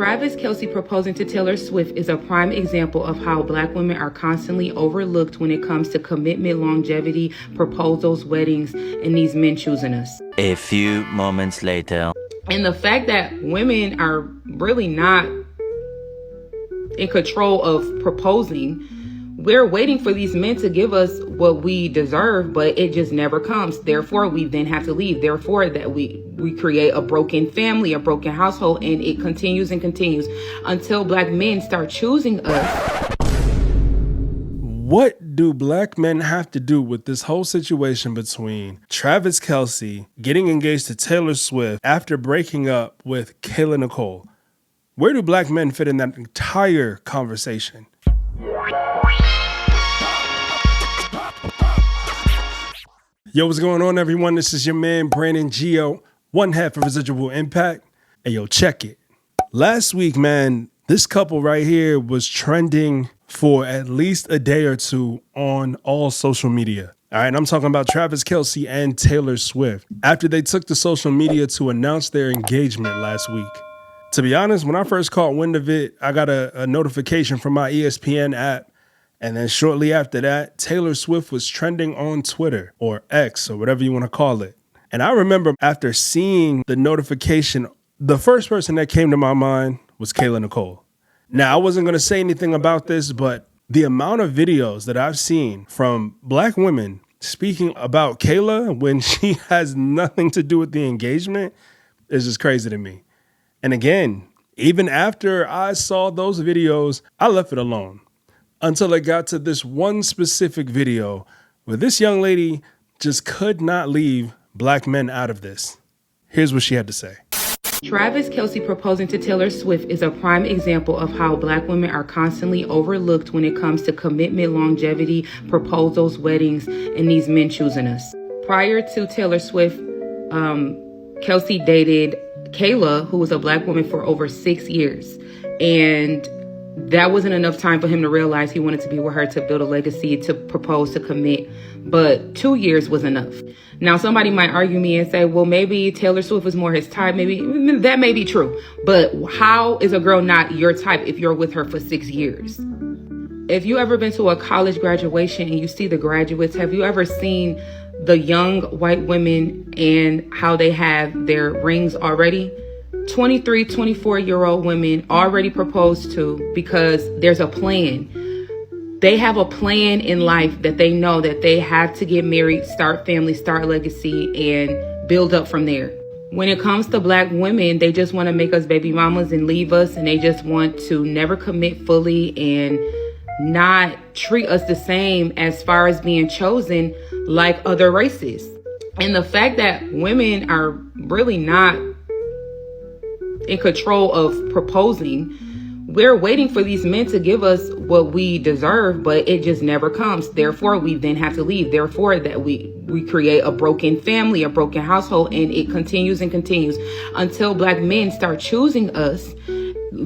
Travis Kelce proposing to Taylor Swift is a prime example of how Black women are constantly overlooked when it comes to commitment, longevity, proposals, weddings, and these men choosing us. A few moments later. And the fact that women are really not in control of proposing, we're waiting for these men to give us what we deserve, but it just never comes. Therefore, we then have to leave. Therefore, that we create a broken family, a broken household, and it continues and continues until Black men start choosing us. What do Black men have to do with this whole situation between Travis Kelce getting engaged to Taylor Swift after breaking up with Kayla Nicole? Where do Black men fit in that entire conversation? Yo, what's going on, everyone? This is your man, Brandon Gio, one half of Residual Impact. And yo, check it. Last week, man, this couple right here was trending for at least a day or two on all social media. All right, I'm talking about Travis Kelce and Taylor Swift after they took to social media to announce their engagement last week. To be honest, when I first caught wind of it, I got a notification from my ESPN app. And then shortly after that, Taylor Swift was trending on Twitter or X or whatever you want to call it. And I remember after seeing the notification, the first person that came to my mind was Kayla Nicole. Now, I wasn't going to say anything about this, but the amount of videos that I've seen from Black women speaking about Kayla when she has nothing to do with the engagement is just crazy to me. And again, even after I saw those videos, I left it alone until it got to this one specific video where this young lady just could not leave Black men out of this. Here's what she had to say. Travis Kelce proposing to Taylor Swift is a prime example of how Black women are constantly overlooked when it comes to commitment, longevity, proposals, weddings, and these men choosing us. Prior to Taylor Swift, Kelce dated Kayla, who was a Black woman, for over 6 years. And that wasn't enough time for him to realize he wanted to be with her, to build a legacy, to propose, to commit. But 2 years was enough. Now, somebody might argue me and say, well, maybe Taylor Swift was more his type. Maybe that may be true. But how is a girl not your type if you're with her for 6 years? If you ever been to a college graduation and you see the graduates, have you ever seen the young white women and how they have their rings already? 23, 24-year-old women already proposed to because there's a plan. They have a plan in life that they know that they have to get married, start family, start legacy, and build up from there. When it comes to Black women, they just want to make us baby mamas and leave us, and they just want to never commit fully and not treat us the same as far as being chosen like other races. And the fact that women are really not in control of proposing, we're waiting for these men to give us what we deserve, but it just never comes. Therefore, we then have to leave. Therefore, that we create a broken family, a broken household, and it continues and continues until Black men start choosing us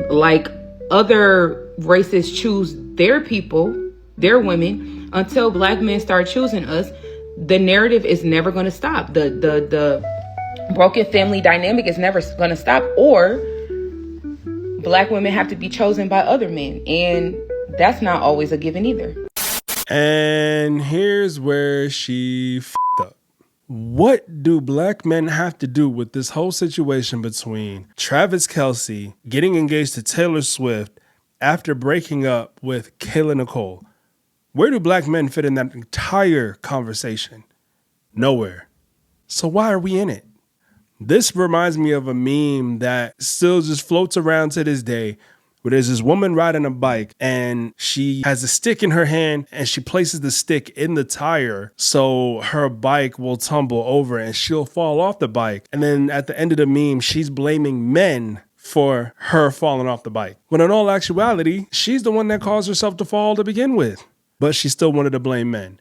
like other races choose their people, their women. Until Black men start choosing us, the narrative is never going to stop. The broken family dynamic is never going to stop, or Black women have to be chosen by other men, and that's not always a given either. And here's where she f***ed up. What do Black men have to do with this whole situation between Travis Kelce getting engaged to Taylor Swift after breaking up with Kayla Nicole? Where do Black men fit in that entire conversation? Nowhere. So why are we in it? This reminds me of a meme that still just floats around to this day, where there's this woman riding a bike and she has a stick in her hand and she places the stick in the tire so her bike will tumble over and she'll fall off the bike. And then at the end of the meme, she's blaming men for her falling off the bike, when in all actuality, she's the one that caused herself to fall to begin with, but she still wanted to blame men.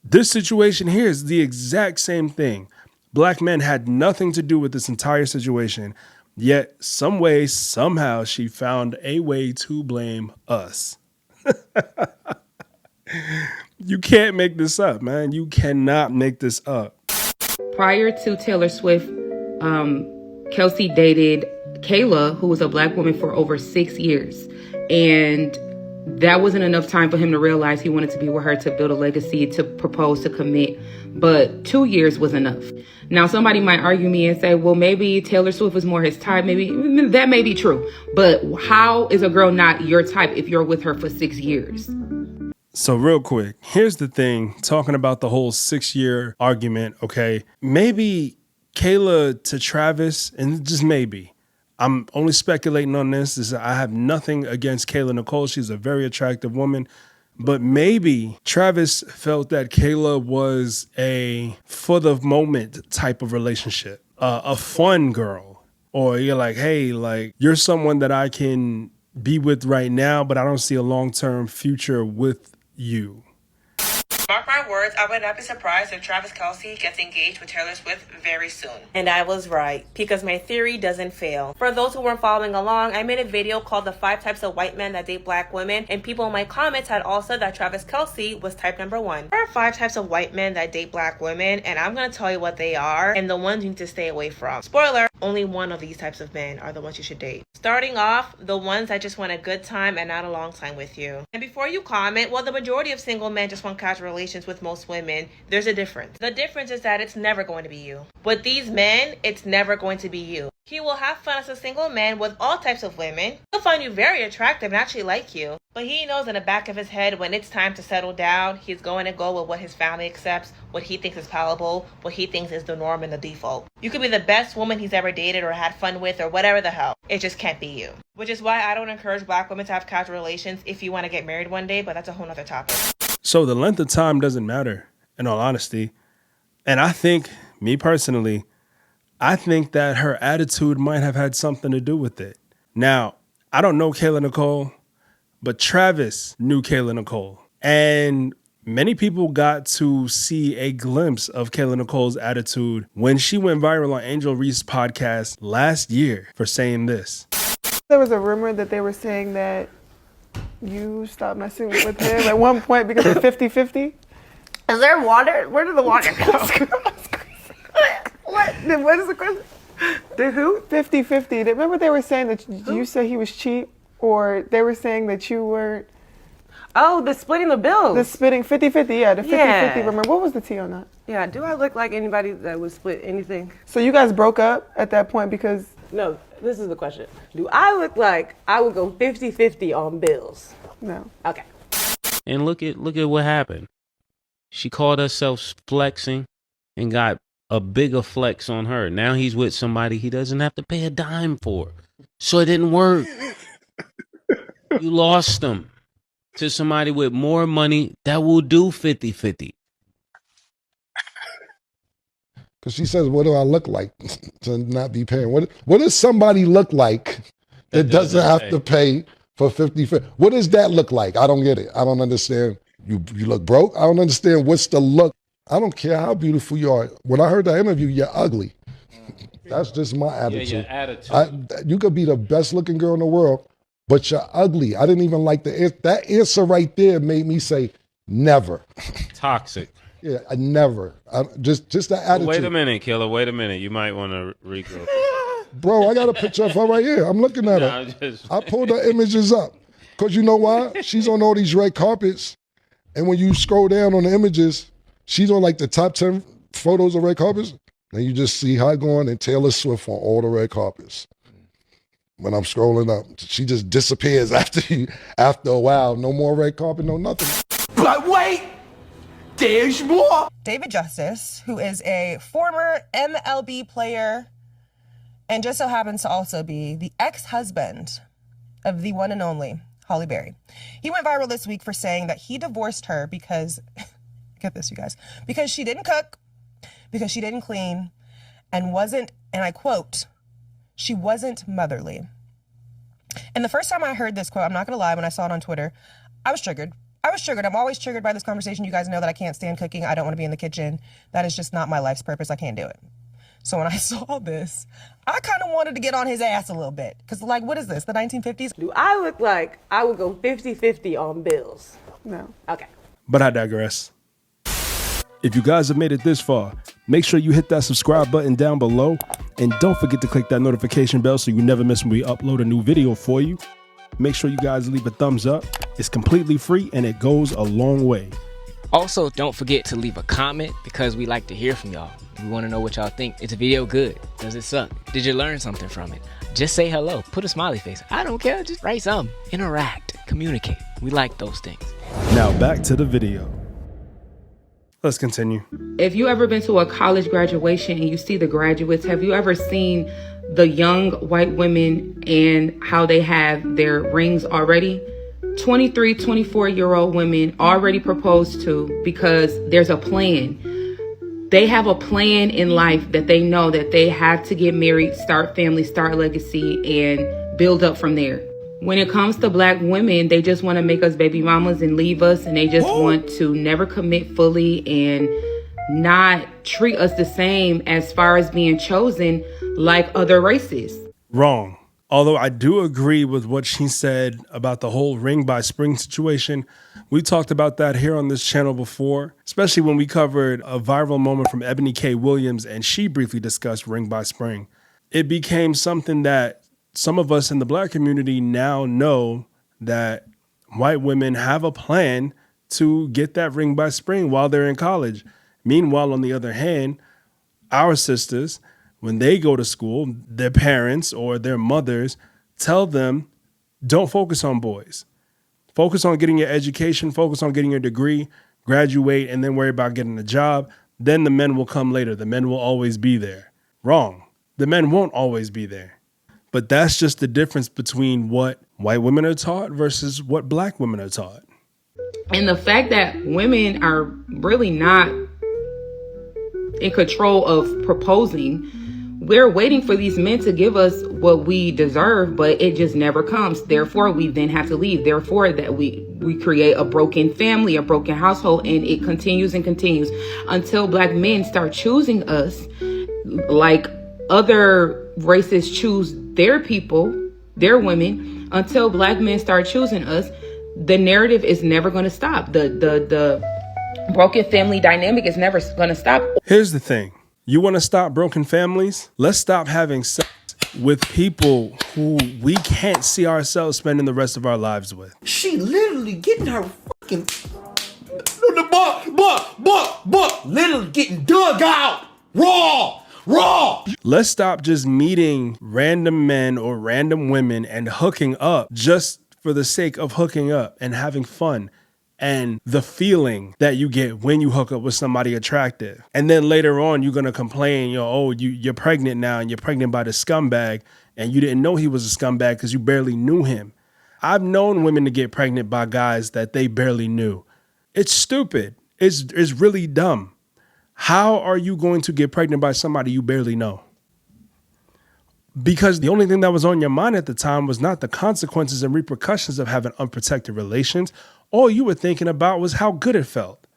This situation here is the exact same thing. Black men had nothing to do with this entire situation, yet some way, somehow, she found a way to blame us. You can't make this up, man. You cannot make this up. Prior to Taylor Swift, Kelce dated Kayla, who was a black woman for over 6 years. And that wasn't enough time for him to realize he wanted to be with her, to build a legacy, to propose, to commit. But 2 years was enough. Now, somebody might argue me and say, well, maybe Taylor Swift was more his type. Maybe that may be true. But how is a girl not your type if you're with her for 6 years? So real quick, here's the thing, talking about the whole 6-year argument, okay? Maybe Kayla to Travis, and just maybe, I'm only speculating on this, is I have nothing against Kayla Nicole. She's a very attractive woman. But maybe Travis felt that Kayla was a for the moment type of relationship, a fun girl. Or you're like, hey, like, you're someone that I can be with right now, but I don't see a long-term future with you. Mark my words, I would not be surprised if Travis Kelce gets engaged with Taylor Swift very soon. And I was right, because my theory doesn't fail. For those who weren't following along, I made a video called The 5 Types of White Men That Date Black Women, and people in my comments had all said that Travis Kelce was type number 1. There are 5 types of white men that date black women, and I'm going to tell you what they are, and the ones you need to stay away from. Spoiler, only one of these types of men are the ones you should date. Starting off, the ones that just want a good time and not a long time with you. And before you comment, well, the majority of single men just want casual relations with most women. There's a difference. The difference is that it's never going to be you. With these men, it's never going to be you. He will have fun as a single man with all types of women. He'll find you very attractive and actually like you. But he knows in the back of his head, when it's time to settle down, he's going to go with what his family accepts, what he thinks is palatable, what he thinks is the norm and the default. You could be the best woman he's ever dated or had fun with or whatever the hell. It just can't be you. Which is why I don't encourage black women to have casual relations if you want to get married one day, but that's a whole nother topic. So the length of time doesn't matter, in all honesty. And I think, me personally, I think that her attitude might have had something to do with it. Now, I don't know Kayla Nicole, but Travis knew Kayla Nicole. And many people got to see a glimpse of Kayla Nicole's attitude when she went viral on Angel Reese's podcast last year for saying this. There was a rumor that they were saying that you stopped messing with him at one point because of 50-50. Is there water? Where did the water go? What? What is the question? The who? 50-50. Remember they were saying that you said he was cheap, or they were saying that you weren't. Oh, the splitting the bills. The splitting 50-50, yeah, the 50-50. Yeah. Remember, what was the tea on that? Yeah, do I look like anybody that would split anything? So you guys broke up at that point because. No, this is the question. Do I look like I would go 50-50 on bills? No. Okay. And look at what happened. She called herself flexing and got a bigger flex on her. Now he's with somebody he doesn't have to pay a dime for. So it didn't work. You lost him to somebody with more money that will do 50-50. Because she says, what do I look like to not be paying? What does somebody look like that doesn't have to pay for 50-50? What does that look like? I don't get it. I don't understand. You look broke? I don't understand what's the look. I don't care how beautiful you are. When I heard that interview, you're ugly. That's just my attitude. Yeah, your attitude. You could be the best looking girl in the world, but you're ugly. I didn't even like that answer right there made me say never. Toxic. Yeah, I never. Just that attitude. Wait a minute, Killer. Wait a minute. You might want to regroup. Bro, I got a picture of her right here. I'm looking at her. I pulled her images up. Because you know why? She's on all these red carpets. And when you scroll down on the images, she's on like the top 10 photos of red carpets. And you just see her going and Taylor Swift on all the red carpets. When I'm scrolling up, she just disappears after a while. No more red carpet, no nothing. But wait, there's more. David Justice, who is a former MLB player and just so happens to also be the ex-husband of the one and only Halle Berry. He went viral this week for saying that he divorced her because, get this, you guys, because she didn't cook, because she didn't clean, and wasn't, and I quote, she wasn't motherly. And the first time I heard this quote, I'm not going to lie, when I saw it on Twitter, I was triggered. I'm always triggered by this conversation. You guys know that I can't stand cooking. I don't want to be in the kitchen. That is just not my life's purpose. I can't do it. So when I saw this, I kind of wanted to get on his ass a little bit. Because, like, what is this, the 1950s? Do I look like I would go 50-50 on bills? No. Okay. But I digress. If you guys have made it this far, make sure you hit that subscribe button down below And don't forget to click that notification bell so you never miss when we upload a new video for you. Make sure you guys leave a thumbs up. It's completely free and it goes a long way. Also, don't forget to leave a comment because we like to hear from y'all. We want to know what y'all think. Is the video good? Does it suck? Did you learn something from it? Just say hello. Put a smiley face. I don't care. Just write something. Interact. Communicate. We like those things. Now back to the video. Let's continue. If you ever been to a college graduation and you see the graduates, have you ever seen the young white women and how they have their rings already? 23, 24-year-old women already proposed to because there's a plan. They have a plan in life that they know that they have to get married, start family, start legacy, and build up from there. When it comes to black women, they just want to make us baby mamas and leave us, and they just want to never commit fully and not treat us the same as far as being chosen like other races. Wrong. Although I do agree with what she said about the whole ring by spring situation. We talked about that here on this channel before, especially when we covered a viral moment from Ebony K. Williams, and she briefly discussed ring by spring. It became something that some of us in the black community now know that white women have a plan to get that ring by spring while they're in college. Meanwhile, on the other hand, our sisters, when they go to school, their parents or their mothers tell them, don't focus on boys. Focus on getting your education, focus on getting your degree, graduate, and then worry about getting a job. Then the men will come later. The men will always be there. Wrong. The men won't always be there. But that's just the difference between what white women are taught versus what black women are taught. And the fact that women are really not in control of proposing, we're waiting for these men to give us what we deserve, but it just never comes. Therefore, we then have to leave. Therefore, that we create a broken family, a broken household, and it continues and continues until black men start choosing us like other races choose their people, their women. Until black men start choosing us, the narrative is never going to stop. The broken family dynamic is never going to stop. Here's the thing. You want to stop broken families? Let's stop having sex with people who we can't see ourselves spending the rest of our lives with. She literally getting her fucking... literally getting dug out. Raw. Let's stop just meeting random men or random women and hooking up just for the sake of hooking up and having fun. And the feeling that you get when you hook up with somebody attractive. And then later on, you're going to complain, you're pregnant now and you're pregnant by the scumbag and you didn't know he was a scumbag because you barely knew him. I've known women to get pregnant by guys that they barely knew. It's stupid. It's really dumb. How are you going to get pregnant by somebody you barely know? Because the only thing that was on your mind at the time was not the consequences and repercussions of having unprotected relations. All you were thinking about was how good it felt.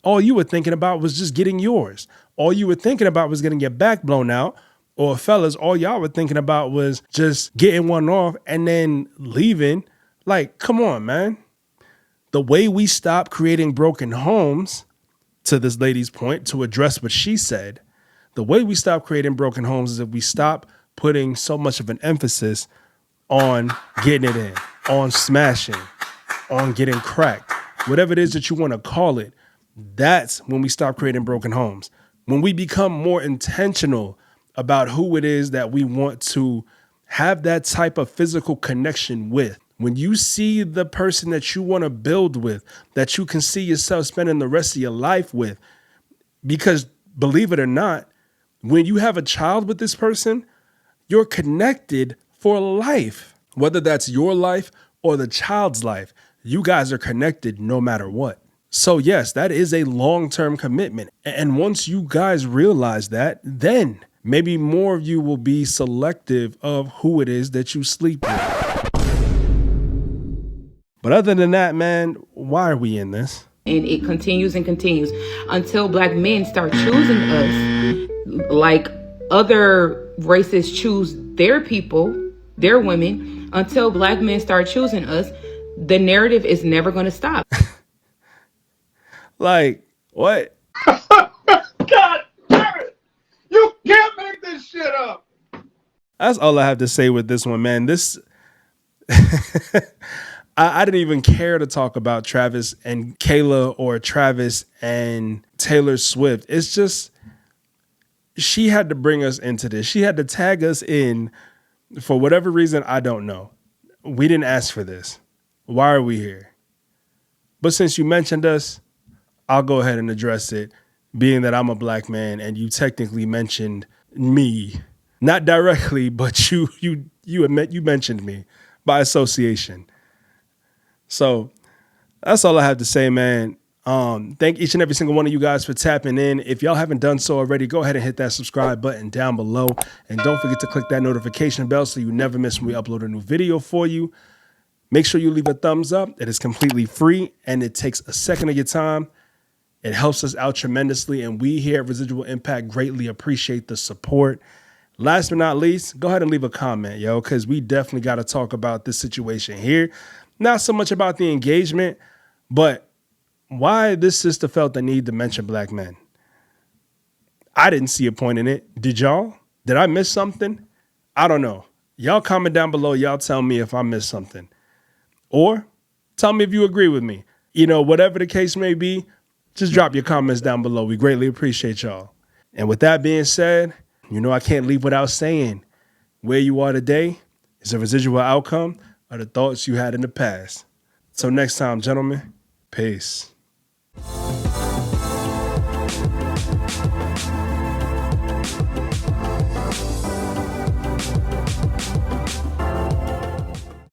All you were thinking about was just getting yours. All you were thinking about was getting your back blown out. Or fellas, all y'all were thinking about was just getting one off and then leaving. Like, come on, man. The way we stop creating broken homes, to this lady's point, to address what she said, the way we stop creating broken homes is if we stop putting so much of an emphasis on getting it in, on smashing, on getting cracked, whatever it is that you want to call it. That's when we stop creating broken homes. When we become more intentional about who it is that we want to have that type of physical connection with. When you see the person that you want to build with, that you can see yourself spending the rest of your life with, because believe it or not, when you have a child with this person, you're connected for life. Whether that's your life or the child's life, you guys are connected no matter what. So yes, that is a long-term commitment. And once you guys realize that, then maybe more of you will be selective of who it is that you sleep with. But other than that, man, why are we in this? And it continues and continues until black men start choosing us like other races choose their people, their women. Until black men start choosing us, the narrative is never going to stop. Like, what? God damn it! You Can't make this shit up. That's all I have to say with this one, man. This I didn't even care to talk about Travis and Kayla or Travis and Taylor Swift. It's just she had to bring us into this. She had to tag us in for whatever reason. I don't know. We didn't ask for this. Why are we here? But since you mentioned us, I'll go ahead and address it, being that I'm a black man and you technically mentioned me. Not directly, but you mentioned me by association. So that's all I have to say, man. Thank each and every single one of you guys for tapping in. If y'all haven't done so already, go ahead and hit that subscribe button down below. And don't forget to click that notification bell so you never miss when we upload a new video for you. Make sure you leave a thumbs up. It is completely free and it takes a second of your time. It helps us out tremendously. And we here at Residual Impact greatly appreciate the support. Last but not least, go ahead and leave a comment, yo, because we definitely got to talk about this situation here. Not so much about the engagement, but why this sister felt the need to mention black men. I didn't see a point in it. Did y'all? Did I miss something? I don't know. Y'all comment down below. Y'all tell me if I missed something. Or tell me if you agree with me. You know, whatever the case may be, just drop your comments down below. We greatly appreciate y'all. And with that being said, you know I can't leave without saying where you are today is a residual outcome of the thoughts you had in the past. Till next time, gentlemen, peace.